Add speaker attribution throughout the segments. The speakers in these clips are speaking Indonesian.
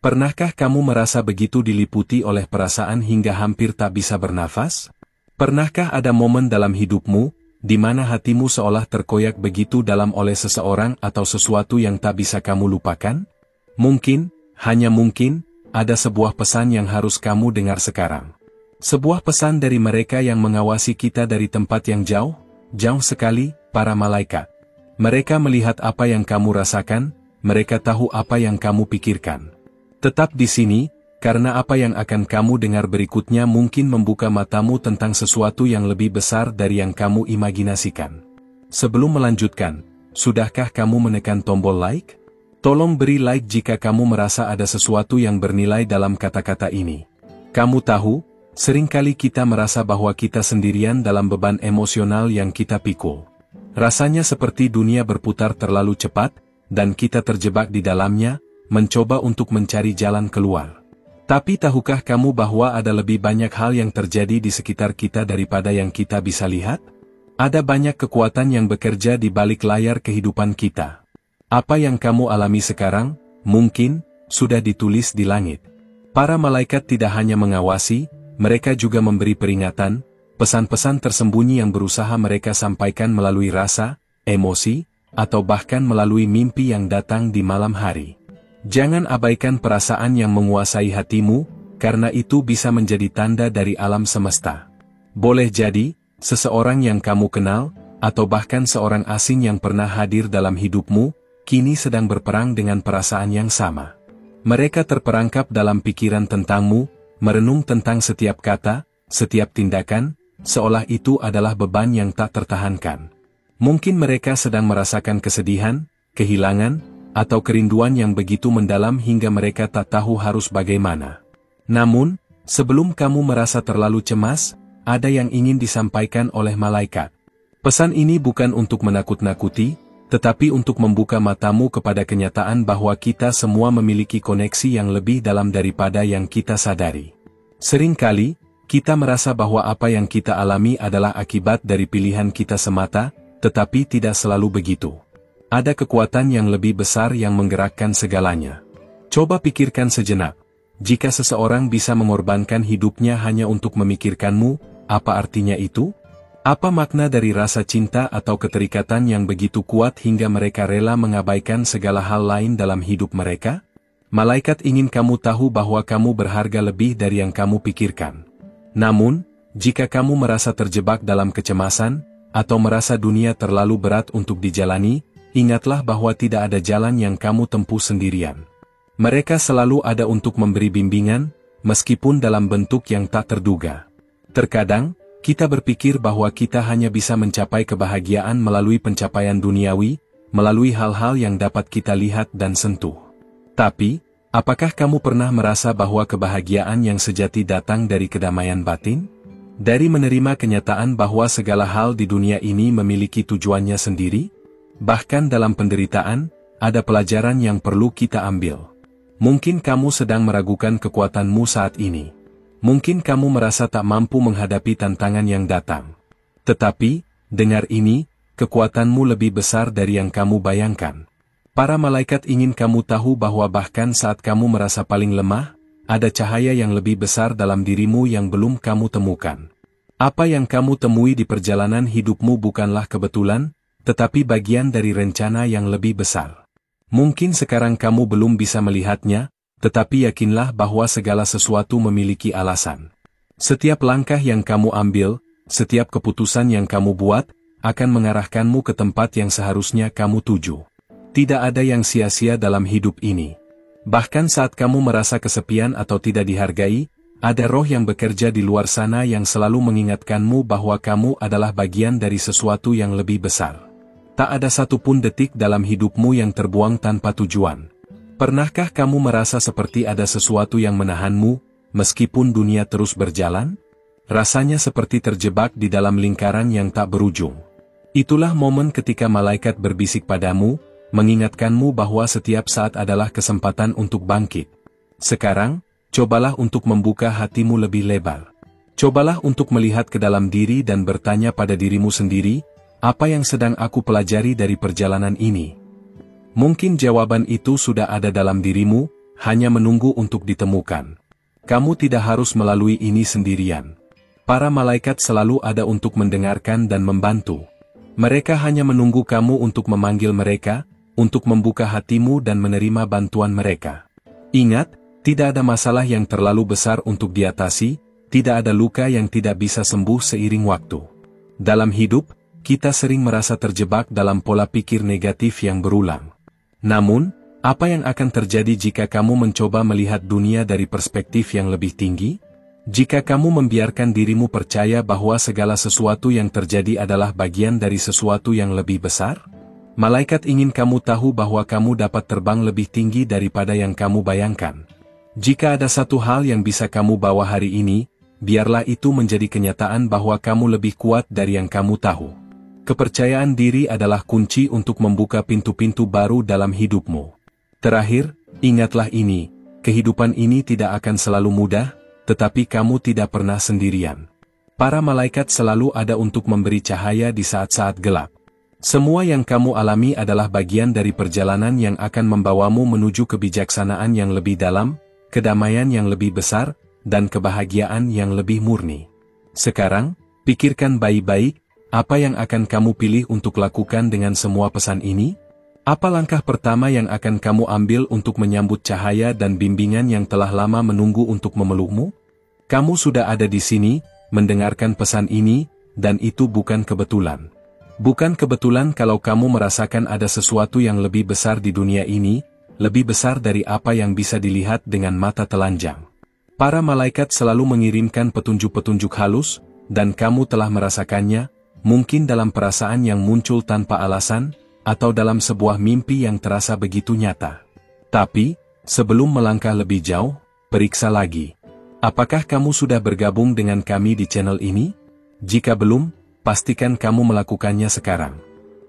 Speaker 1: Pernahkah kamu merasa begitu diliputi oleh perasaan hingga hampir tak bisa bernafas? Pernahkah ada momen dalam hidupmu, di mana hatimu seolah terkoyak begitu dalam oleh seseorang atau sesuatu yang tak bisa kamu lupakan? Mungkin, hanya mungkin, ada sebuah pesan yang harus kamu dengar sekarang. Sebuah pesan dari mereka yang mengawasi kita dari tempat yang jauh, jauh sekali, para malaikat. Mereka melihat apa yang kamu rasakan, mereka tahu apa yang kamu pikirkan. Tetap di sini, karena apa yang akan kamu dengar berikutnya mungkin membuka matamu tentang sesuatu yang lebih besar dari yang kamu imajinasikan. Sebelum melanjutkan, sudahkah kamu menekan tombol like? Tolong beri like jika kamu merasa ada sesuatu yang bernilai dalam kata-kata ini. Kamu tahu, seringkali kita merasa bahwa kita sendirian dalam beban emosional yang kita pikul. Rasanya seperti dunia berputar terlalu cepat, dan kita terjebak di dalamnya, mencoba untuk mencari jalan keluar. Tapi tahukah kamu bahwa ada lebih banyak hal yang terjadi di sekitar kita daripada yang kita bisa lihat? Ada banyak kekuatan yang bekerja di balik layar kehidupan kita. Apa yang kamu alami sekarang, mungkin, sudah ditulis di langit. Para malaikat tidak hanya mengawasi, mereka juga memberi peringatan, pesan-pesan tersembunyi yang berusaha mereka sampaikan melalui rasa, emosi, atau bahkan melalui mimpi yang datang di malam hari. Jangan abaikan perasaan yang menguasai hatimu, karena itu bisa menjadi tanda dari alam semesta. Boleh jadi, seseorang yang kamu kenal, atau bahkan seorang asing yang pernah hadir dalam hidupmu, kini sedang berperang dengan perasaan yang sama. Mereka terperangkap dalam pikiran tentangmu, merenung tentang setiap kata, setiap tindakan, seolah itu adalah beban yang tak tertahankan. Mungkin mereka sedang merasakan kesedihan, kehilangan, atau kerinduan yang begitu mendalam hingga mereka tak tahu harus bagaimana. Namun, sebelum kamu merasa terlalu cemas, ada yang ingin disampaikan oleh malaikat. Pesan ini bukan untuk menakut-nakuti, tetapi untuk membuka matamu kepada kenyataan bahwa kita semua memiliki koneksi yang lebih dalam daripada yang kita sadari. Seringkali, kita merasa bahwa apa yang kita alami adalah akibat dari pilihan kita semata, tetapi tidak selalu begitu. Ada kekuatan yang lebih besar yang menggerakkan segalanya. Coba pikirkan sejenak. Jika seseorang bisa mengorbankan hidupnya hanya untuk memikirkanmu, apa artinya itu? Apa makna dari rasa cinta atau keterikatan yang begitu kuat hingga mereka rela mengabaikan segala hal lain dalam hidup mereka? Malaikat ingin kamu tahu bahwa kamu berharga lebih dari yang kamu pikirkan. Namun, jika kamu merasa terjebak dalam kecemasan, atau merasa dunia terlalu berat untuk dijalani, ingatlah bahwa tidak ada jalan yang kamu tempuh sendirian. Mereka selalu ada untuk memberi bimbingan, meskipun dalam bentuk yang tak terduga. Terkadang, kita berpikir bahwa kita hanya bisa mencapai kebahagiaan melalui pencapaian duniawi, melalui hal-hal yang dapat kita lihat dan sentuh. Tapi, apakah kamu pernah merasa bahwa kebahagiaan yang sejati datang dari kedamaian batin? Dari menerima kenyataan bahwa segala hal di dunia ini memiliki tujuannya sendiri? Bahkan dalam penderitaan, ada pelajaran yang perlu kita ambil. Mungkin kamu sedang meragukan kekuatanmu saat ini. Mungkin kamu merasa tak mampu menghadapi tantangan yang datang. Tetapi, dengar ini, kekuatanmu lebih besar dari yang kamu bayangkan. Para malaikat ingin kamu tahu bahwa bahkan saat kamu merasa paling lemah, ada cahaya yang lebih besar dalam dirimu yang belum kamu temukan. Apa yang kamu temui di perjalanan hidupmu bukanlah kebetulan, tetapi bagian dari rencana yang lebih besar. Mungkin sekarang kamu belum bisa melihatnya, tetapi yakinlah bahwa segala sesuatu memiliki alasan. Setiap langkah yang kamu ambil, setiap keputusan yang kamu buat, akan mengarahkanmu ke tempat yang seharusnya kamu tuju. Tidak ada yang sia-sia dalam hidup ini. Bahkan saat kamu merasa kesepian atau tidak dihargai, ada roh yang bekerja di luar sana yang selalu mengingatkanmu bahwa kamu adalah bagian dari sesuatu yang lebih besar. Tak ada satupun detik dalam hidupmu yang terbuang tanpa tujuan. Pernahkah kamu merasa seperti ada sesuatu yang menahanmu, meskipun dunia terus berjalan? Rasanya seperti terjebak di dalam lingkaran yang tak berujung. Itulah momen ketika malaikat berbisik padamu, mengingatkanmu bahwa setiap saat adalah kesempatan untuk bangkit. Sekarang, cobalah untuk membuka hatimu lebih lebar. Cobalah untuk melihat ke dalam diri dan bertanya pada dirimu sendiri, apa yang sedang aku pelajari dari perjalanan ini? Mungkin jawaban itu sudah ada dalam dirimu, hanya menunggu untuk ditemukan. Kamu tidak harus melalui ini sendirian. Para malaikat selalu ada untuk mendengarkan dan membantu. Mereka hanya menunggu kamu untuk memanggil mereka, untuk membuka hatimu dan menerima bantuan mereka. Ingat, tidak ada masalah yang terlalu besar untuk diatasi, tidak ada luka yang tidak bisa sembuh seiring waktu. Dalam hidup, kita sering merasa terjebak dalam pola pikir negatif yang berulang. Namun, apa yang akan terjadi jika kamu mencoba melihat dunia dari perspektif yang lebih tinggi? Jika kamu membiarkan dirimu percaya bahwa segala sesuatu yang terjadi adalah bagian dari sesuatu yang lebih besar? Malaikat ingin kamu tahu bahwa kamu dapat terbang lebih tinggi daripada yang kamu bayangkan. Jika ada satu hal yang bisa kamu bawa hari ini, biarlah itu menjadi kenyataan bahwa kamu lebih kuat dari yang kamu tahu. Kepercayaan diri adalah kunci untuk membuka pintu-pintu baru dalam hidupmu. Terakhir, ingatlah ini, kehidupan ini tidak akan selalu mudah, tetapi kamu tidak pernah sendirian. Para malaikat selalu ada untuk memberi cahaya di saat-saat gelap. Semua yang kamu alami adalah bagian dari perjalanan yang akan membawamu menuju kebijaksanaan yang lebih dalam, kedamaian yang lebih besar, dan kebahagiaan yang lebih murni. Sekarang, pikirkan baik-baik, apa yang akan kamu pilih untuk lakukan dengan semua pesan ini? Apa langkah pertama yang akan kamu ambil untuk menyambut cahaya dan bimbingan yang telah lama menunggu untuk memelukmu? Kamu sudah ada di sini, mendengarkan pesan ini, dan itu bukan kebetulan. Bukan kebetulan kalau kamu merasakan ada sesuatu yang lebih besar di dunia ini, lebih besar dari apa yang bisa dilihat dengan mata telanjang. Para malaikat selalu mengirimkan petunjuk-petunjuk halus, dan kamu telah merasakannya, mungkin dalam perasaan yang muncul tanpa alasan, atau dalam sebuah mimpi yang terasa begitu nyata. Tapi, sebelum melangkah lebih jauh, periksa lagi. Apakah kamu sudah bergabung dengan kami di channel ini? Jika belum, pastikan kamu melakukannya sekarang.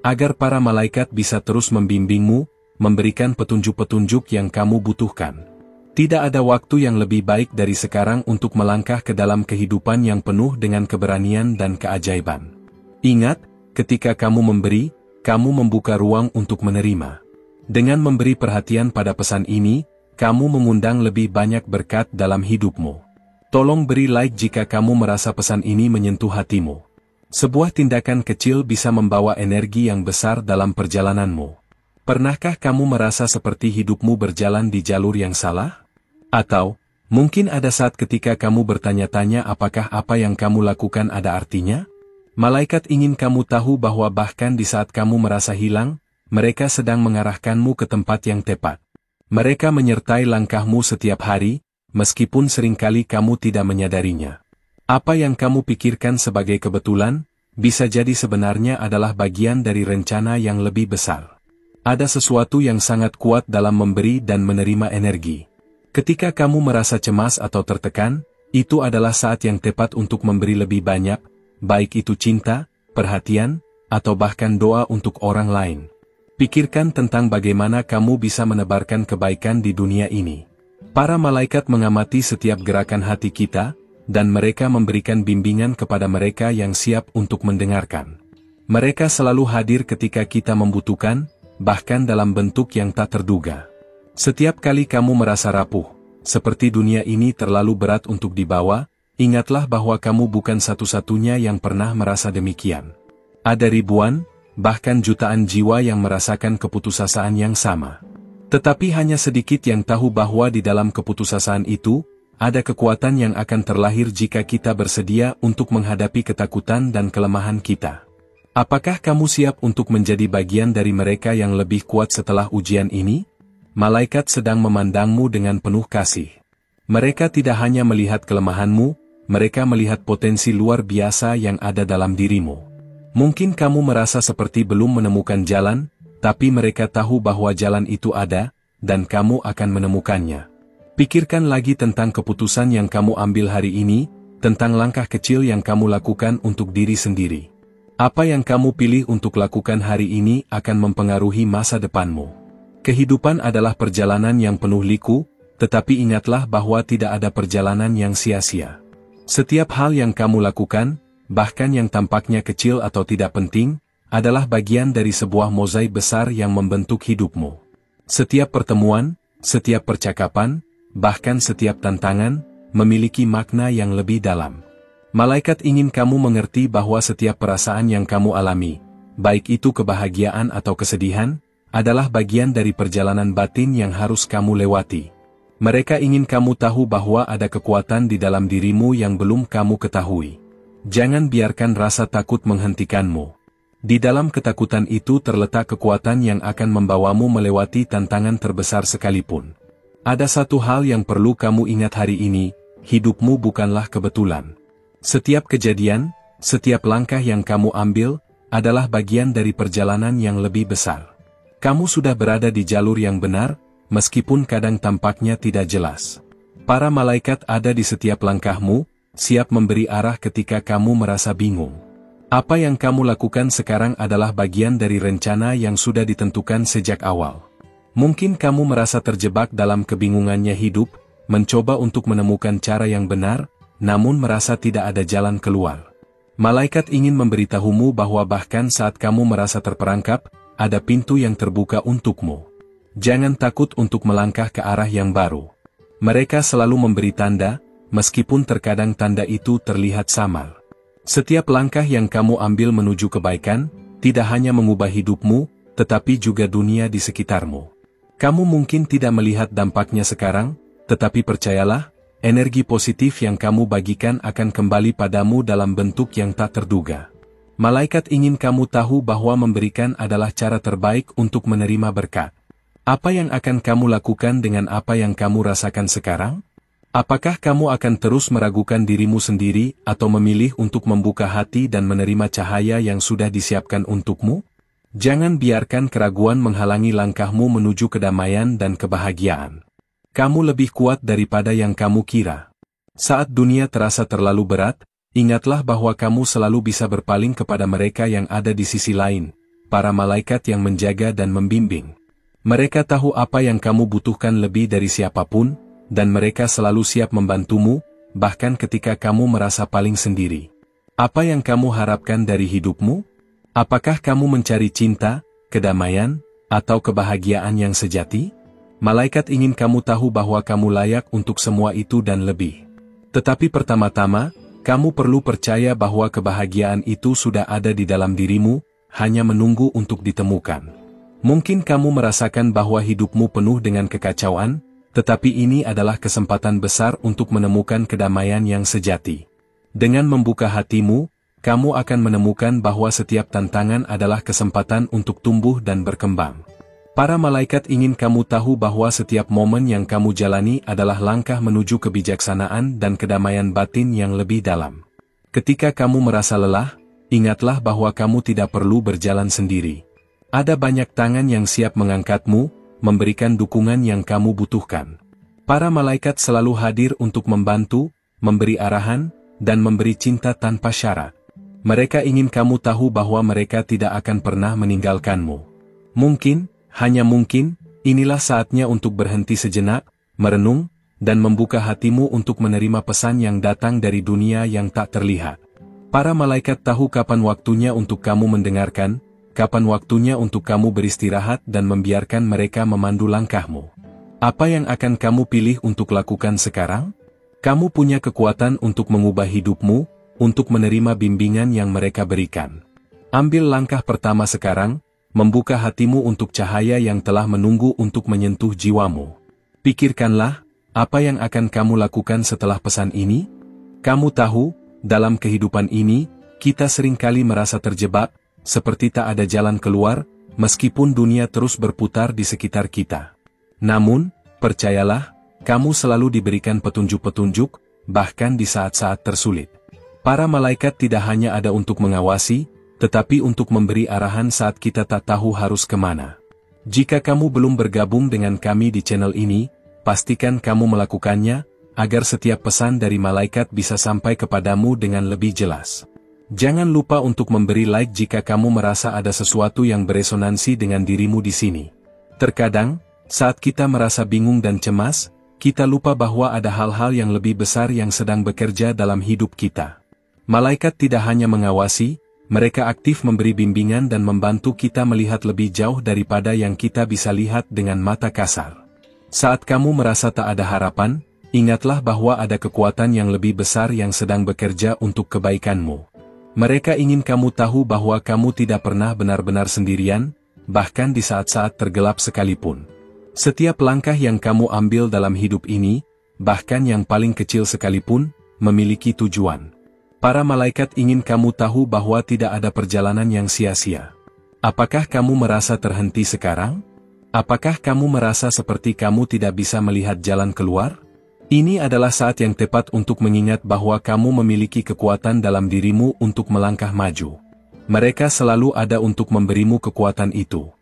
Speaker 1: Agar para malaikat bisa terus membimbingmu, memberikan petunjuk-petunjuk yang kamu butuhkan. Tidak ada waktu yang lebih baik dari sekarang untuk melangkah ke dalam kehidupan yang penuh dengan keberanian dan keajaiban. Ingat, ketika kamu memberi, kamu membuka ruang untuk menerima. Dengan memberi perhatian pada pesan ini, kamu mengundang lebih banyak berkat dalam hidupmu. Tolong beri like jika kamu merasa pesan ini menyentuh hatimu. Sebuah tindakan kecil bisa membawa energi yang besar dalam perjalananmu. Pernahkah kamu merasa seperti hidupmu berjalan di jalur yang salah? Atau, mungkin ada saat ketika kamu bertanya-tanya apakah apa yang kamu lakukan ada artinya? Malaikat ingin kamu tahu bahwa bahkan di saat kamu merasa hilang, mereka sedang mengarahkanmu ke tempat yang tepat. Mereka menyertai langkahmu setiap hari, meskipun seringkali kamu tidak menyadarinya. Apa yang kamu pikirkan sebagai kebetulan, bisa jadi sebenarnya adalah bagian dari rencana yang lebih besar. Ada sesuatu yang sangat kuat dalam memberi dan menerima energi. Ketika kamu merasa cemas atau tertekan, itu adalah saat yang tepat untuk memberi lebih banyak, baik itu cinta, perhatian, atau bahkan doa untuk orang lain. Pikirkan tentang bagaimana kamu bisa menebarkan kebaikan di dunia ini. Para malaikat mengamati setiap gerakan hati kita, dan mereka memberikan bimbingan kepada mereka yang siap untuk mendengarkan. Mereka selalu hadir ketika kita membutuhkan, bahkan dalam bentuk yang tak terduga. Setiap kali kamu merasa rapuh, seperti dunia ini terlalu berat untuk dibawa, ingatlah bahwa kamu bukan satu-satunya yang pernah merasa demikian. Ada ribuan, bahkan jutaan jiwa yang merasakan keputusasaan yang sama. Tetapi hanya sedikit yang tahu bahwa di dalam keputusasaan itu, ada kekuatan yang akan terlahir jika kita bersedia untuk menghadapi ketakutan dan kelemahan kita. Apakah kamu siap untuk menjadi bagian dari mereka yang lebih kuat setelah ujian ini? Malaikat sedang memandangmu dengan penuh kasih. Mereka tidak hanya melihat kelemahanmu, mereka melihat potensi luar biasa yang ada dalam dirimu. Mungkin kamu merasa seperti belum menemukan jalan, tapi mereka tahu bahwa jalan itu ada, dan kamu akan menemukannya. Pikirkan lagi tentang keputusan yang kamu ambil hari ini, tentang langkah kecil yang kamu lakukan untuk diri sendiri. Apa yang kamu pilih untuk lakukan hari ini akan mempengaruhi masa depanmu. Kehidupan adalah perjalanan yang penuh liku, tetapi ingatlah bahwa tidak ada perjalanan yang sia-sia. Setiap hal yang kamu lakukan, bahkan yang tampaknya kecil atau tidak penting, adalah bagian dari sebuah mozaik besar yang membentuk hidupmu. Setiap pertemuan, Setiap percakapan, bahkan setiap tantangan, memiliki makna yang lebih dalam. Malaikat ingin kamu mengerti bahwa setiap perasaan yang kamu alami, baik itu kebahagiaan atau kesedihan, adalah bagian dari perjalanan batin yang harus kamu lewati. Mereka ingin kamu tahu bahwa ada kekuatan di dalam dirimu yang belum kamu ketahui. Jangan biarkan rasa takut menghentikanmu. Di dalam ketakutan itu terletak kekuatan yang akan membawamu melewati tantangan terbesar sekalipun. Ada satu hal yang perlu kamu ingat hari ini, hidupmu bukanlah kebetulan. Setiap kejadian, setiap langkah yang kamu ambil, adalah bagian dari perjalanan yang lebih besar. Kamu sudah berada di jalur yang benar, meskipun kadang tampaknya tidak jelas. Para malaikat ada di setiap langkahmu, siap memberi arah ketika kamu merasa bingung. Apa yang kamu lakukan sekarang adalah bagian dari rencana yang sudah ditentukan sejak awal. Mungkin kamu merasa terjebak dalam kebingungannya hidup, mencoba untuk menemukan cara yang benar, namun merasa tidak ada jalan keluar. Malaikat ingin memberitahumu bahwa bahkan saat kamu merasa terperangkap, ada pintu yang terbuka untukmu. Jangan takut untuk melangkah ke arah yang baru. Mereka selalu memberi tanda, meskipun terkadang tanda itu terlihat samar. Setiap langkah yang kamu ambil menuju kebaikan, tidak hanya mengubah hidupmu, tetapi juga dunia di sekitarmu. Kamu mungkin tidak melihat dampaknya sekarang, tetapi percayalah, energi positif yang kamu bagikan akan kembali padamu dalam bentuk yang tak terduga. Malaikat ingin kamu tahu bahwa memberikan adalah cara terbaik untuk menerima berkat. Apa yang akan kamu lakukan dengan apa yang kamu rasakan sekarang? Apakah kamu akan terus meragukan dirimu sendiri atau memilih untuk membuka hati dan menerima cahaya yang sudah disiapkan untukmu? Jangan biarkan keraguan menghalangi langkahmu menuju kedamaian dan kebahagiaan. Kamu lebih kuat daripada yang kamu kira. Saat dunia terasa terlalu berat, ingatlah bahwa kamu selalu bisa berpaling kepada mereka yang ada di sisi lain, para malaikat yang menjaga dan membimbing. Mereka tahu apa yang kamu butuhkan lebih dari siapapun, dan mereka selalu siap membantumu, bahkan ketika kamu merasa paling sendiri. Apa yang kamu harapkan dari hidupmu? Apakah kamu mencari cinta, kedamaian, atau kebahagiaan yang sejati? Malaikat ingin kamu tahu bahwa kamu layak untuk semua itu dan lebih. Tetapi pertama-tama, kamu perlu percaya bahwa kebahagiaan itu sudah ada di dalam dirimu, hanya menunggu untuk ditemukan. Mungkin kamu merasakan bahwa hidupmu penuh dengan kekacauan, tetapi ini adalah kesempatan besar untuk menemukan kedamaian yang sejati. Dengan membuka hatimu, kamu akan menemukan bahwa setiap tantangan adalah kesempatan untuk tumbuh dan berkembang. Para malaikat ingin kamu tahu bahwa setiap momen yang kamu jalani adalah langkah menuju kebijaksanaan dan kedamaian batin yang lebih dalam. Ketika kamu merasa lelah, ingatlah bahwa kamu tidak perlu berjalan sendiri. Ada banyak tangan yang siap mengangkatmu, memberikan dukungan yang kamu butuhkan. Para malaikat selalu hadir untuk membantu, memberi arahan, dan memberi cinta tanpa syarat. Mereka ingin kamu tahu bahwa mereka tidak akan pernah meninggalkanmu. Mungkin, hanya mungkin, inilah saatnya untuk berhenti sejenak, merenung, dan membuka hatimu untuk menerima pesan yang datang dari dunia yang tak terlihat. Para malaikat tahu kapan waktunya untuk kamu mendengarkan, kapan waktunya untuk kamu beristirahat dan membiarkan mereka memandu langkahmu. Apa yang akan kamu pilih untuk lakukan sekarang? Kamu punya kekuatan untuk mengubah hidupmu, untuk menerima bimbingan yang mereka berikan. Ambil langkah pertama sekarang, membuka hatimu untuk cahaya yang telah menunggu untuk menyentuh jiwamu. Pikirkanlah, apa yang akan kamu lakukan setelah pesan ini? Kamu tahu, dalam kehidupan ini, kita seringkali merasa terjebak, seperti tak ada jalan keluar, meskipun dunia terus berputar di sekitar kita. Namun, percayalah, kamu selalu diberikan petunjuk-petunjuk, bahkan di saat-saat tersulit. Para malaikat tidak hanya ada untuk mengawasi, tetapi untuk memberi arahan saat kita tak tahu harus kemana. Jika kamu belum bergabung dengan kami di channel ini, pastikan kamu melakukannya, agar setiap pesan dari malaikat bisa sampai kepadamu dengan lebih jelas. Jangan lupa untuk memberi like jika kamu merasa ada sesuatu yang beresonansi dengan dirimu di sini. Terkadang, saat kita merasa bingung dan cemas, kita lupa bahwa ada hal-hal yang lebih besar yang sedang bekerja dalam hidup kita. Malaikat tidak hanya mengawasi, mereka aktif memberi bimbingan dan membantu kita melihat lebih jauh daripada yang kita bisa lihat dengan mata kasar. Saat kamu merasa tak ada harapan, ingatlah bahwa ada kekuatan yang lebih besar yang sedang bekerja untuk kebaikanmu. Mereka ingin kamu tahu bahwa kamu tidak pernah benar-benar sendirian, bahkan di saat-saat tergelap sekalipun. Setiap langkah yang kamu ambil dalam hidup ini, bahkan yang paling kecil sekalipun, memiliki tujuan. Para malaikat ingin kamu tahu bahwa tidak ada perjalanan yang sia-sia. Apakah kamu merasa terhenti sekarang? Apakah kamu merasa seperti kamu tidak bisa melihat jalan keluar? Ini adalah saat yang tepat untuk mengingat bahwa kamu memiliki kekuatan dalam dirimu untuk melangkah maju. Mereka selalu ada untuk memberimu kekuatan itu.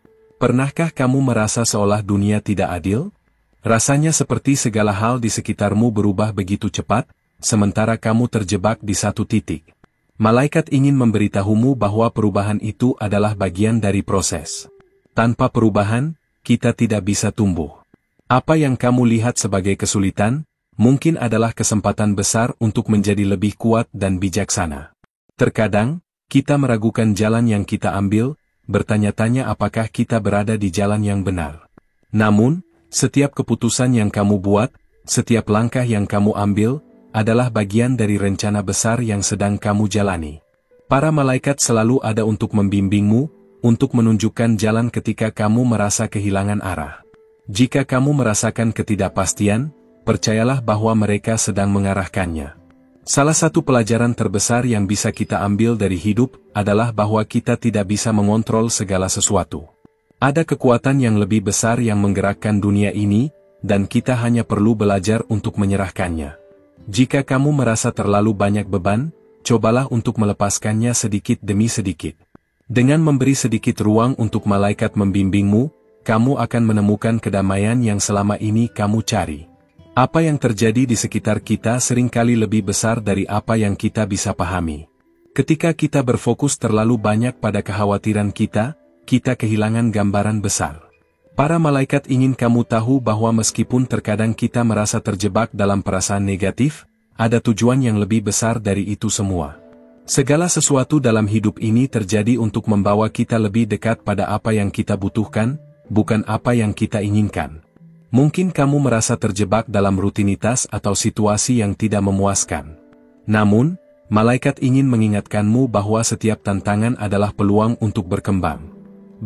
Speaker 1: Pernahkah kamu merasa seolah dunia tidak adil? Rasanya seperti segala hal di sekitarmu berubah begitu cepat, sementara kamu terjebak di satu titik. Malaikat ingin memberitahumu bahwa perubahan itu adalah bagian dari proses. Tanpa perubahan, kita tidak bisa tumbuh. Apa yang kamu lihat sebagai kesulitan, mungkin adalah kesempatan besar untuk menjadi lebih kuat dan bijaksana. Terkadang, kita meragukan jalan yang kita ambil, bertanya-tanya apakah kita berada di jalan yang benar. Namun, setiap keputusan yang kamu buat, setiap langkah yang kamu ambil, adalah bagian dari rencana besar yang sedang kamu jalani. Para malaikat selalu ada untuk membimbingmu, untuk menunjukkan jalan ketika kamu merasa kehilangan arah. Jika kamu merasakan ketidakpastian, percayalah bahwa mereka sedang mengarahkannya. Salah satu pelajaran terbesar yang bisa kita ambil dari hidup adalah bahwa kita tidak bisa mengontrol segala sesuatu. Ada kekuatan yang lebih besar yang menggerakkan dunia ini, dan kita hanya perlu belajar untuk menyerahkannya. Jika kamu merasa terlalu banyak beban, cobalah untuk melepaskannya sedikit demi sedikit. Dengan memberi sedikit ruang untuk malaikat membimbingmu, kamu akan menemukan kedamaian yang selama ini kamu cari. Apa yang terjadi di sekitar kita seringkali lebih besar dari apa yang kita bisa pahami. Ketika kita berfokus terlalu banyak pada kekhawatiran kita kehilangan gambaran besar. Para malaikat ingin kamu tahu bahwa meskipun terkadang kita merasa terjebak dalam perasaan negatif, ada tujuan yang lebih besar dari itu semua. Segala sesuatu dalam hidup ini terjadi untuk membawa kita lebih dekat pada apa yang kita butuhkan, bukan apa yang kita inginkan. Mungkin kamu merasa terjebak dalam rutinitas atau situasi yang tidak memuaskan. Namun, malaikat ingin mengingatkanmu bahwa setiap tantangan adalah peluang untuk berkembang.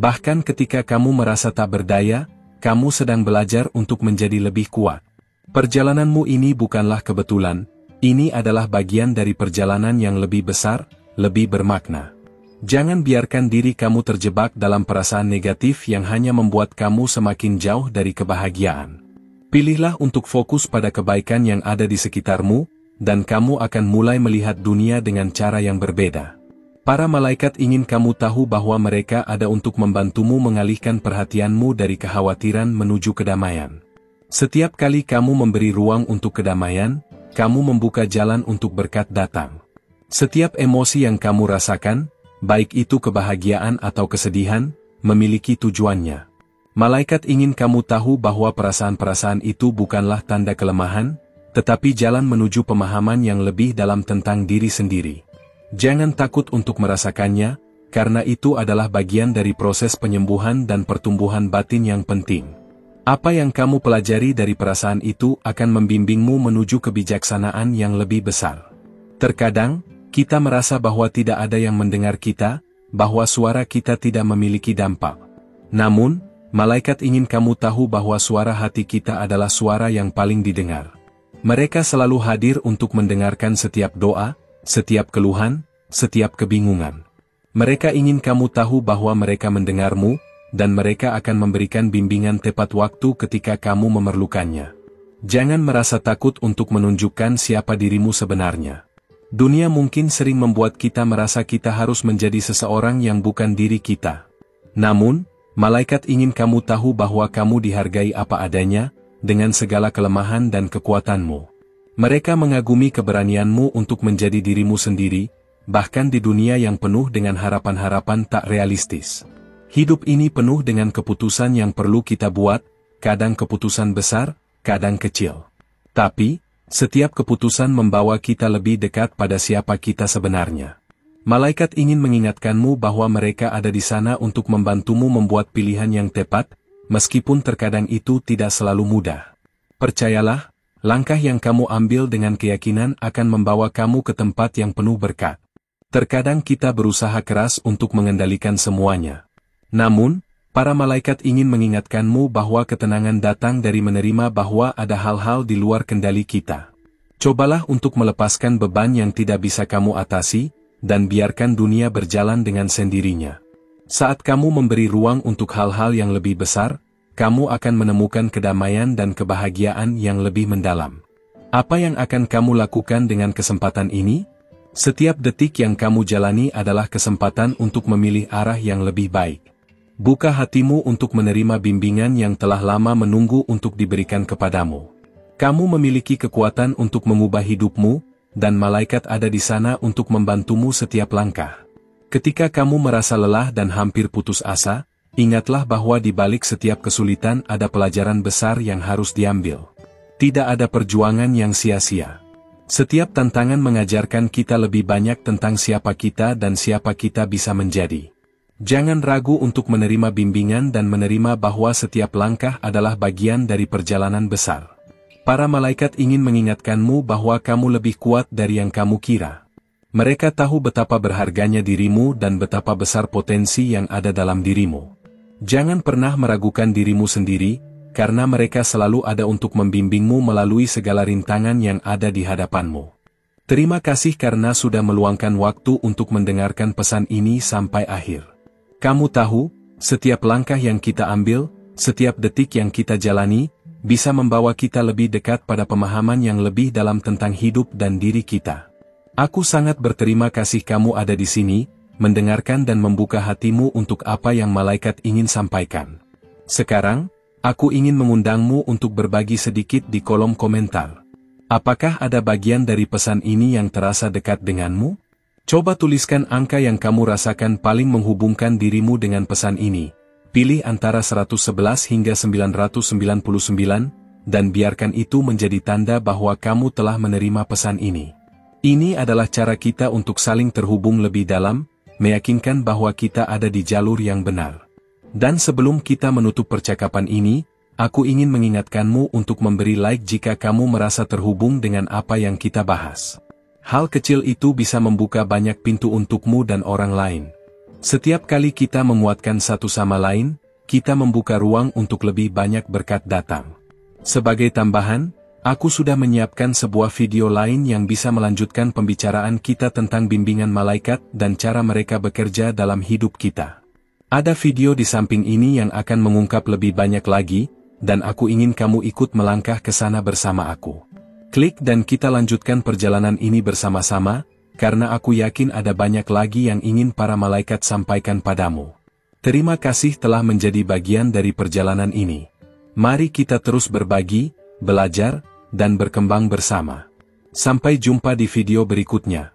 Speaker 1: Bahkan ketika kamu merasa tak berdaya, kamu sedang belajar untuk menjadi lebih kuat. Perjalananmu ini bukanlah kebetulan. Ini adalah bagian dari perjalanan yang lebih besar, lebih bermakna. Jangan biarkan diri kamu terjebak dalam perasaan negatif yang hanya membuat kamu semakin jauh dari kebahagiaan. Pilihlah untuk fokus pada kebaikan yang ada di sekitarmu, dan kamu akan mulai melihat dunia dengan cara yang berbeda. Para malaikat ingin kamu tahu bahwa mereka ada untuk membantumu mengalihkan perhatianmu dari kekhawatiran menuju kedamaian. Setiap kali kamu memberi ruang untuk kedamaian, kamu membuka jalan untuk berkat datang. Setiap emosi yang kamu rasakan, baik itu kebahagiaan atau kesedihan, memiliki tujuannya. Malaikat ingin kamu tahu bahwa perasaan-perasaan itu bukanlah tanda kelemahan, tetapi jalan menuju pemahaman yang lebih dalam tentang diri sendiri. Jangan takut untuk merasakannya, karena itu adalah bagian dari proses penyembuhan dan pertumbuhan batin yang penting. Apa yang kamu pelajari dari perasaan itu akan membimbingmu menuju kebijaksanaan yang lebih besar. Terkadang, kita merasa bahwa tidak ada yang mendengar kita, bahwa suara kita tidak memiliki dampak. Namun, malaikat ingin kamu tahu bahwa suara hati kita adalah suara yang paling didengar. Mereka selalu hadir untuk mendengarkan setiap doa, setiap keluhan, setiap kebingungan. Mereka ingin kamu tahu bahwa mereka mendengarmu, dan mereka akan memberikan bimbingan tepat waktu ketika kamu memerlukannya. Jangan merasa takut untuk menunjukkan siapa dirimu sebenarnya. Dunia mungkin sering membuat kita merasa kita harus menjadi seseorang yang bukan diri kita. Namun, malaikat ingin kamu tahu bahwa kamu dihargai apa adanya, dengan segala kelemahan dan kekuatanmu. Mereka mengagumi keberanianmu untuk menjadi dirimu sendiri, bahkan di dunia yang penuh dengan harapan-harapan tak realistis. Hidup ini penuh dengan keputusan yang perlu kita buat, kadang keputusan besar, kadang kecil. Tapi, setiap keputusan membawa kita lebih dekat pada siapa kita sebenarnya. Malaikat ingin mengingatkanmu bahwa mereka ada di sana untuk membantumu membuat pilihan yang tepat, meskipun terkadang itu tidak selalu mudah. Percayalah, langkah yang kamu ambil dengan keyakinan akan membawa kamu ke tempat yang penuh berkat. Terkadang kita berusaha keras untuk mengendalikan semuanya. Namun, para malaikat ingin mengingatkanmu bahwa ketenangan datang dari menerima bahwa ada hal-hal di luar kendali kita. Cobalah untuk melepaskan beban yang tidak bisa kamu atasi, dan biarkan dunia berjalan dengan sendirinya. Saat kamu memberi ruang untuk hal-hal yang lebih besar, kamu akan menemukan kedamaian dan kebahagiaan yang lebih mendalam. Apa yang akan kamu lakukan dengan kesempatan ini? Setiap detik yang kamu jalani adalah kesempatan untuk memilih arah yang lebih baik. Buka hatimu untuk menerima bimbingan yang telah lama menunggu untuk diberikan kepadamu. Kamu memiliki kekuatan untuk mengubah hidupmu, dan malaikat ada di sana untuk membantumu setiap langkah. Ketika kamu merasa lelah dan hampir putus asa, ingatlah bahwa di balik setiap kesulitan ada pelajaran besar yang harus diambil. Tidak ada perjuangan yang sia-sia. Setiap tantangan mengajarkan kita lebih banyak tentang siapa kita dan siapa kita bisa menjadi. Jangan ragu untuk menerima bimbingan dan menerima bahwa setiap langkah adalah bagian dari perjalanan besar. Para malaikat ingin mengingatkanmu bahwa kamu lebih kuat dari yang kamu kira. Mereka tahu betapa berharganya dirimu dan betapa besar potensi yang ada dalam dirimu. Jangan pernah meragukan dirimu sendiri, karena mereka selalu ada untuk membimbingmu melalui segala rintangan yang ada di hadapanmu. Terima kasih karena sudah meluangkan waktu untuk mendengarkan pesan ini sampai akhir. Kamu tahu, setiap langkah yang kita ambil, setiap detik yang kita jalani, bisa membawa kita lebih dekat pada pemahaman yang lebih dalam tentang hidup dan diri kita. Aku sangat berterima kasih kamu ada di sini, mendengarkan dan membuka hatimu untuk apa yang malaikat ingin sampaikan. Sekarang, aku ingin mengundangmu untuk berbagi sedikit di kolom komentar. Apakah ada bagian dari pesan ini yang terasa dekat denganmu? Coba tuliskan angka yang kamu rasakan paling menghubungkan dirimu dengan pesan ini. Pilih antara 111 hingga 999, dan biarkan itu menjadi tanda bahwa kamu telah menerima pesan ini. Ini adalah cara kita untuk saling terhubung lebih dalam, meyakinkan bahwa kita ada di jalur yang benar. Dan sebelum kita menutup percakapan ini, aku ingin mengingatkanmu untuk memberi like jika kamu merasa terhubung dengan apa yang kita bahas. Hal kecil itu bisa membuka banyak pintu untukmu dan orang lain. Setiap kali kita menguatkan satu sama lain, kita membuka ruang untuk lebih banyak berkat datang. Sebagai tambahan, aku sudah menyiapkan sebuah video lain yang bisa melanjutkan pembicaraan kita tentang bimbingan malaikat dan cara mereka bekerja dalam hidup kita. Ada video di samping ini yang akan mengungkap lebih banyak lagi, dan aku ingin kamu ikut melangkah ke sana bersama aku. Klik dan kita lanjutkan perjalanan ini bersama-sama, karena aku yakin ada banyak lagi yang ingin para malaikat sampaikan padamu. Terima kasih telah menjadi bagian dari perjalanan ini. Mari kita terus berbagi, belajar, dan berkembang bersama. Sampai jumpa di video berikutnya.